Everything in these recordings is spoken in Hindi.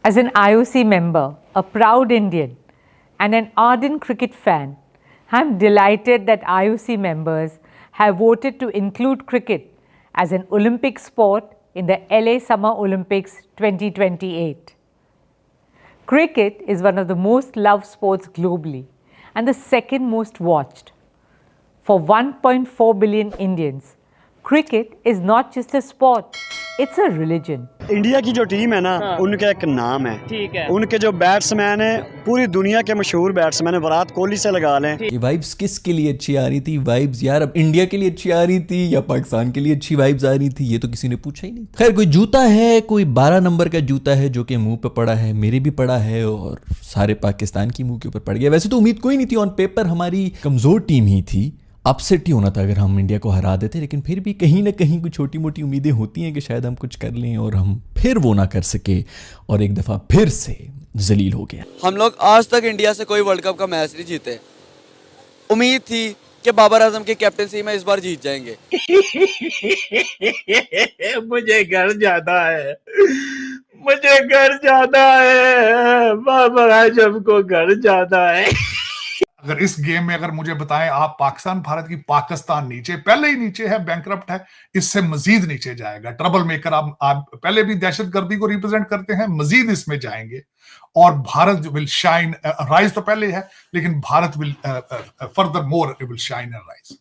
As an IOC member, a proud Indian, and an ardent cricket fan, I am delighted that IOC members have voted to include cricket as an Olympic sport in the LA Summer Olympics 2028. Cricket is one of the most loved sports globally and the second most watched. For 1.4 billion Indians, cricket is not just a sport, it's a religion. India की जो टीम है ना उनका एक नाम है, ठीक है। उनके जो बैट्समैन है पूरी दुनिया के मशहूर बैट्समैन है, विराट कोहली से लगा लें। ये वाइब्स किसके लिए अच्छी आ रही थी? वाइब्स यार अब इंडिया के लिए अच्छी आ रही थी या पाकिस्तान के लिए अच्छी वाइब्स आ रही थी, ये तो किसी ने पूछा ही नहीं। खैर, कोई जूता है, कोई 12 नंबर का जूता है जो कि मुंह पे पड़ा है, मेरे भी पड़ा है और सारे पाकिस्तान की मुंह के ऊपर पड़ गया। वैसे तो उम्मीद कोई नहीं थी, ऑन पेपर हमारी कमजोर टीम ही थी, अपसेट ही होना था अगर हम इंडिया को हरा देते, लेकिन फिर भी कहीं ना कहीं कुछ छोटी मोटी उम्मीदें होती हैं कि शायद हम कुछ कर लें और हम फिर वो ना कर सके और एक दफ़ा फिर से जलील हो गया। हम लोग आज तक इंडिया से कोई वर्ल्ड कप का मैच नहीं जीते। उम्मीद थी कि बाबर आजम की कैप्टनसी में इस बार जीत जाएंगे। मुझे घर जाना है, मुझे घर जाना है, बाबर आजम को घर जाना है। अगर इस गेम में अगर मुझे बताएं आप, पाकिस्तान भारत की, पाकिस्तान नीचे पहले ही नीचे है, बैंकरप्ट है, इससे मजीद नीचे जाएगा। ट्रबल मेकर आप पहले भी दहशतगर्दी को रिप्रेजेंट करते हैं, मजीद इसमें जाएंगे और भारत विल शाइन। राइज तो पहले है लेकिन Bharat will further more will shine and rise.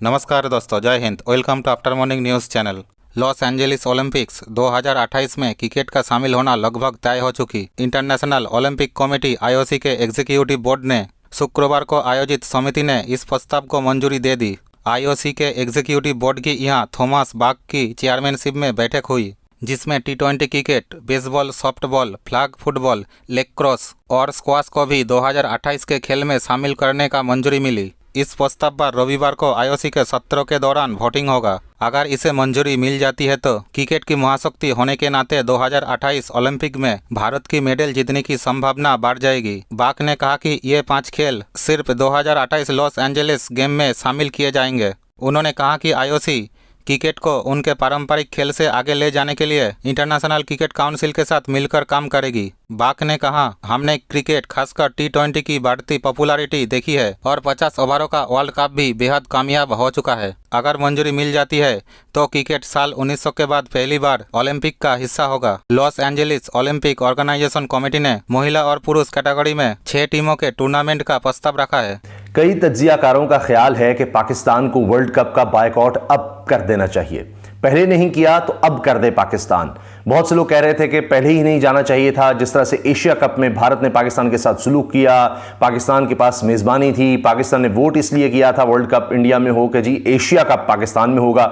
नमस्कार दोस्तों, जय हिंद। Welcome to after morning news channel. Los Angeles Olympics 2028 में क्रिकेट का शामिल होना लगभग तय हो चुकी। इंटरनेशनल ओलंपिक कमेटी आईओसी के एग्जीक्यूटिव बोर्ड ने शुक्रवार को आयोजित समिति ने इस प्रस्ताव को मंजूरी दे दी। आईओसी के एग्जीक्यूटिव बोर्ड की यहां थॉमस बाक की चेयरमैनशिप में बैठक हुई, जिसमें T20 cricket, baseball, softball, flag football, lacrosse और स्क्वाश को भी 2028 के खेल में शामिल करने का मंजूरी मिली। इस प्रस्ताव पर रविवार को आईओसी के सत्रों के दौरान वोटिंग होगा। अगर इसे मंजूरी मिल जाती है तो क्रिकेट की महाशक्ति होने के नाते 2028 ओलंपिक में भारत की मेडल जीतने की संभावना बढ़ जाएगी। बाक ने कहा कि ये 5 खेल सिर्फ 2028 लॉस एंजेलिस गेम में शामिल किए जाएंगे। उन्होंने कहा कि आईओसी क्रिकेट को उनके पारंपरिक खेल से आगे ले जाने के लिए इंटरनेशनल क्रिकेट काउंसिल के साथ मिलकर काम करेगी। बाक ने कहा, हमने क्रिकेट खासकर T20 की बढ़ती पॉपुलैरिटी देखी है और 50 ओवरों का वर्ल्ड कप भी बेहद कामयाब हो चुका है। अगर मंजूरी मिल जाती है तो क्रिकेट साल 1900 के बाद पहली बार ओलंपिक का हिस्सा होगा। Los Angeles Olympic organisation committee ने महिला और पुरुष कैटेगरी में 6 टीमों के टूर्नामेंट का प्रस्ताव रखा है। कई तज्जियाकारों का ख्याल है कि पाकिस्तान को वर्ल्ड कप का बायकॉट अब कर देना चाहिए। पहले नहीं किया तो अब कर दे पाकिस्तान। बहुत से लोग कह रहे थे कि पहले ही नहीं जाना चाहिए था। जिस तरह से एशिया कप में भारत ने पाकिस्तान के साथ सुलूक किया, पाकिस्तान के पास मेज़बानी थी, पाकिस्तान ने वोट इसलिए किया था वर्ल्ड कप इंडिया में हो कि जी एशिया कप पाकिस्तान में होगा,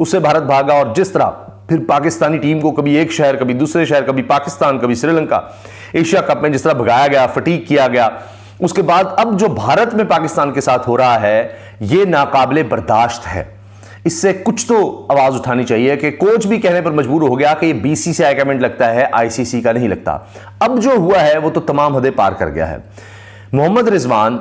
उससे भारत भागा। और जिस तरह फिर पाकिस्तानी टीम को कभी एक शहर, कभी दूसरे शहर, कभी पाकिस्तान, कभी श्रीलंका, एशिया कप में जिस तरह भगाया गया, फटीक किया गया, उसके बाद अब जो भारत में पाकिस्तान के साथ हो रहा है ये नाकाबिले बर्दाश्त है। इससे कुछ तो आवाज उठानी चाहिए कि कोच भी कहने पर मजबूर हो गया कि ये बीसीसीआई का इवेंट लगता है, आईसीसी का नहीं लगता। अब जो हुआ है वो तो तमाम हदें पार कर गया है। मोहम्मद रिजवान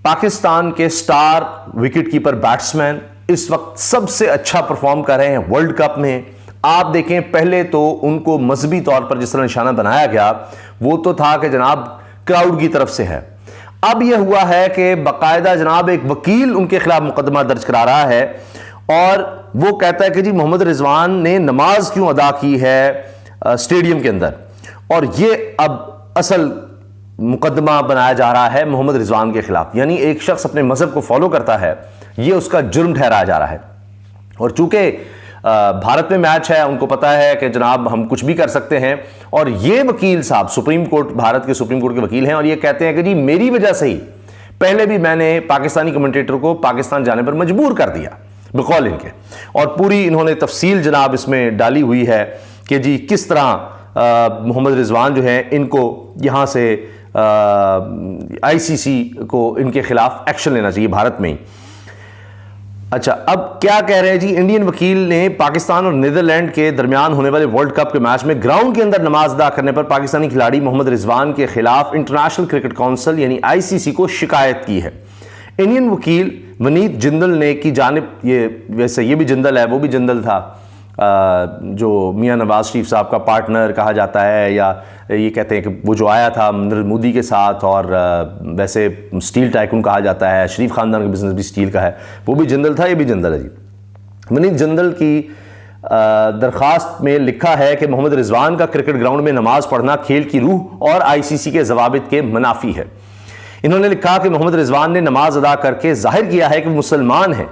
पाकिस्तान के स्टार विकेटकीपर बैट्समैन इस वक्त सबसे अच्छा परफॉर्म कर रहे हैं वर्ल्ड कप में। आप देखें, पहले तो उनको मजहबी तौर पर जिस तरह निशाना बनाया गया वो तो था कि जनाब क्राउड की तरफ से है। अब यह हुआ है कि बाकायदा जनाब एक वकील उनके खिलाफ मुकदमा दर्ज करा रहा है और वो कहता है कि जी मोहम्मद रिजवान ने नमाज क्यों अदा की है स्टेडियम के अंदर, और ये अब असल मुकदमा बनाया जा रहा है मोहम्मद रिजवान के खिलाफ। यानी एक शख्स अपने मजहब को फॉलो करता है, ये उसका जुर्म ठहराया जा रहा है। और चूंकि भारत में मैच है, उनको पता है कि जनाब हम कुछ भी कर सकते हैं। और ये वकील साहब सुप्रीम कोर्ट, भारत के सुप्रीम कोर्ट के वकील हैं और ये कहते हैं कि जी मेरी वजह से ही पहले भी मैंने पाकिस्तानी कमेंटेटर को पाकिस्तान जाने पर मजबूर कर दिया बकौल इनके। और पूरी इन्होंने तफसील जनाब इसमें डाली हुई है कि जी किस तरह मोहम्मद रिजवान जो है इनको यहाँ से आईसीसी को इनके खिलाफ एक्शन लेना चाहिए भारत में ही। अच्छा, अब क्या कह रहे हैं जी, इंडियन वकील ने पाकिस्तान और नीदरलैंड के दरमियान होने वाले वर्ल्ड कप के मैच में ग्राउंड के अंदर नमाज अदा करने पर पाकिस्तानी खिलाड़ी मोहम्मद रिजवान के खिलाफ इंटरनेशनल क्रिकेट काउंसिल यानी आईसीसी को शिकायत की है। इंडियन वकील वनीत जिंदल ने की जानिब, ये वैसे ये भी जिंदल है, वो भी जिंदल था, जो मियां नवाज शरीफ साहब का पार्टनर कहा जाता है, या ये कहते हैं कि वो जो आया था नरेंद्र मोदी के साथ, और वैसे स्टील टाइकून कहा जाता है, शरीफ खानदान का बिजनेस भी स्टील का है, वो भी जिंदल था, ये भी जिंदल है जी। वनीत जिंदल की दरख्वास्त में लिखा है कि मोहम्मद रिजवान का क्रिकेट ग्राउंड में नमाज पढ़ना खेल की रूह और आईसीसी के जवाबित के मुनाफी है। इन्होंने लिखा कि मोहम्मद रिजवान ने नमाज अदा करके जाहिर किया है कि मुसलमान है,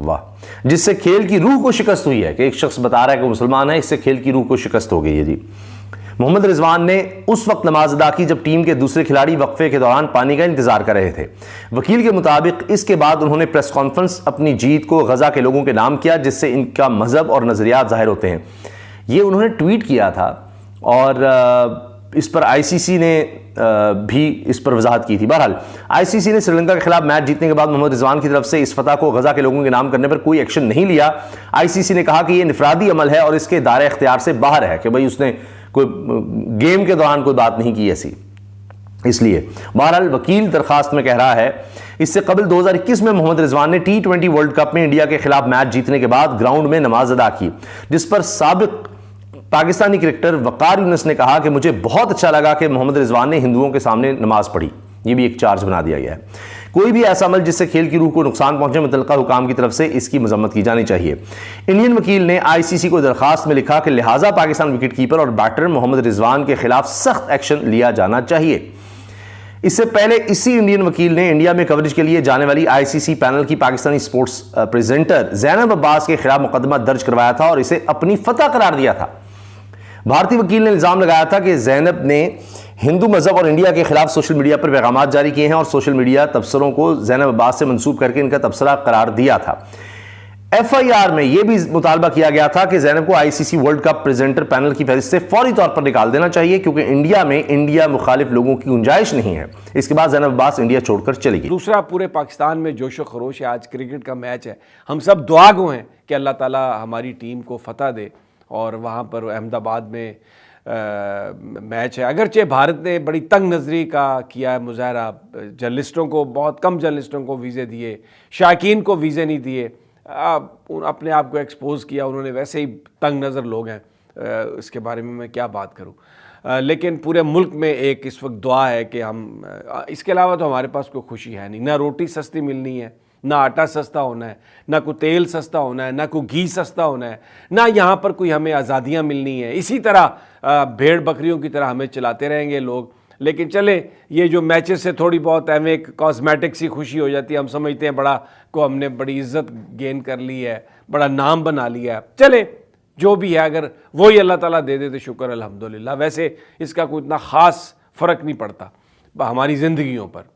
वाह, जिससे खेल की रूह को शिकस्त हुई है। कि एक शख्स बता रहा है कि मुसलमान है, इससे खेल की रूह को शिकस्त हो गई है जी। मोहम्मद रिजवान ने उस वक्त नमाज अदा की जब टीम के दूसरे खिलाड़ी वक्फे के दौरान पानी का इंतजार कर रहे थे। वकील के मुताबिक इसके बाद उन्होंने प्रेस कॉन्फ्रेंस अपनी जीत को गजा के लोगों के नाम किया, जिससे इनका मजहब और नजरियात जाहिर होते हैं। ये उन्होंने ट्वीट किया था, और इस पर आईसीसी ने भी इस पर वजाहत की थी। बहरहाल आईसीसी ने श्रीलंका के खिलाफ मैच जीतने के बाद मोहम्मद रिजवान की तरफ से इस फतह को गजा के लोगों के नाम करने पर कोई एक्शन नहीं लिया। आईसीसी ने कहा कि यह इनफरादी अमल है और इसके दायरे इख्तियार से बाहर है, कि भाई उसने कोई गेम के दौरान कोई बात नहीं की ऐसी, इसलिए। बहरहाल वकील दरखास्त में कह रहा है, इससे कबल 2021 में मोहम्मद रिजवान ने T20 वर्ल्ड कप में इंडिया के खिलाफ मैच जीतने के बाद ग्राउंड में नमाज अदा की, जिस पर साबिक पाकिस्तानी क्रिकेटर वकार यूनुस ने कहा कि मुझे बहुत अच्छा लगा कि मोहम्मद रिजवान ने हिंदुओं के सामने नमाज पढ़ी। ये भी एक चार्ज बना दिया गया है। कोई भी ऐसा अमल जिससे खेल की रूह को नुकसान पहुंचे, मुतल्लिका हुकाम की तरफ से इसकी मजम्मत की जानी चाहिए। इंडियन वकील ने आईसीसी को दरखास्त में लिखा कि लिहाजा पाकिस्तान विकेटकीपर और बैटर मोहम्मद रिजवान के खिलाफ सख्त एक्शन लिया जाना चाहिए। इससे पहले इसी इंडियन वकील ने इंडिया में कवरेज के लिए जाने वाली आईसीसी पैनल की पाकिस्तानी स्पोर्ट्स प्रेजेंटर ज़ैनब अब्बास के खिलाफ मुकदमा दर्ज करवाया था और इसे अपनी फतह करार दिया था। भारतीय वकील ने इल्जाम लगाया था कि ज़ैनब ने हिंदू मजहब और इंडिया के खिलाफ सोशल मीडिया पर पैगामात जारी किए हैं और सोशल मीडिया तबसरों को ज़ैनब अब्बास से मंसूब करके इनका तबसरा करार दिया था। एफआईआर में यह भी मुतालबा किया गया था कि ज़ैनब को ICC world cup presenter panel की फहरिस्त से फौरी तौर पर निकाल देना चाहिए, क्योंकि इंडिया में इंडिया मुखालिफ लोगों की गुंजाइश नहीं है। इसके बाद ज़ैनब अब्बास इंडिया छोड़कर चली गई। दूसरा, पूरे पाकिस्तान में जोशो खरोश है। आज क्रिकेट का मैच है, हम सब दुआ गो हैं कि अल्लाह ताला हमारी टीम को फतह दे, और वहाँ पर अहमदाबाद में मैच है। अगरचे भारत ने बड़ी तंग नज़री का किया है मुजाहरा, जर्नलिस्टों को, बहुत कम जर्नलिस्टों को वीज़े दिए, शायकीन को वीज़े नहीं दिए, अपने आप को एक्सपोज किया उन्होंने। वैसे ही तंग नज़र लोग हैं, इसके बारे में मैं क्या बात करूं। लेकिन पूरे मुल्क में एक इस वक्त दुआ है कि हम, इसके अलावा तो हमारे पास कोई खुशी है नहीं। ना रोटी सस्ती मिलनी है, ना आटा सस्ता होना है, ना कोई तेल सस्ता होना है, ना कोई घी सस्ता होना है, ना यहाँ पर कोई हमें आज़ादियाँ मिलनी है। इसी तरह भेड़ बकरियों की तरह हमें चलाते रहेंगे लोग। लेकिन चले, ये जो मैचेस से थोड़ी बहुत हमें एक कॉस्मेटिक सी खुशी हो जाती है, हम समझते हैं बड़ा को हमने बड़ी इज्जत गेन कर ली है, बड़ा नाम बना लिया है। चले, जो भी है, अगर वही अल्लाह ताला दे दे तो शुक्र अल्हम्दुलिल्लाह। वैसे इसका कोई इतना ख़ास फ़र्क नहीं पड़ता हमारी ज़िंदगियों पर।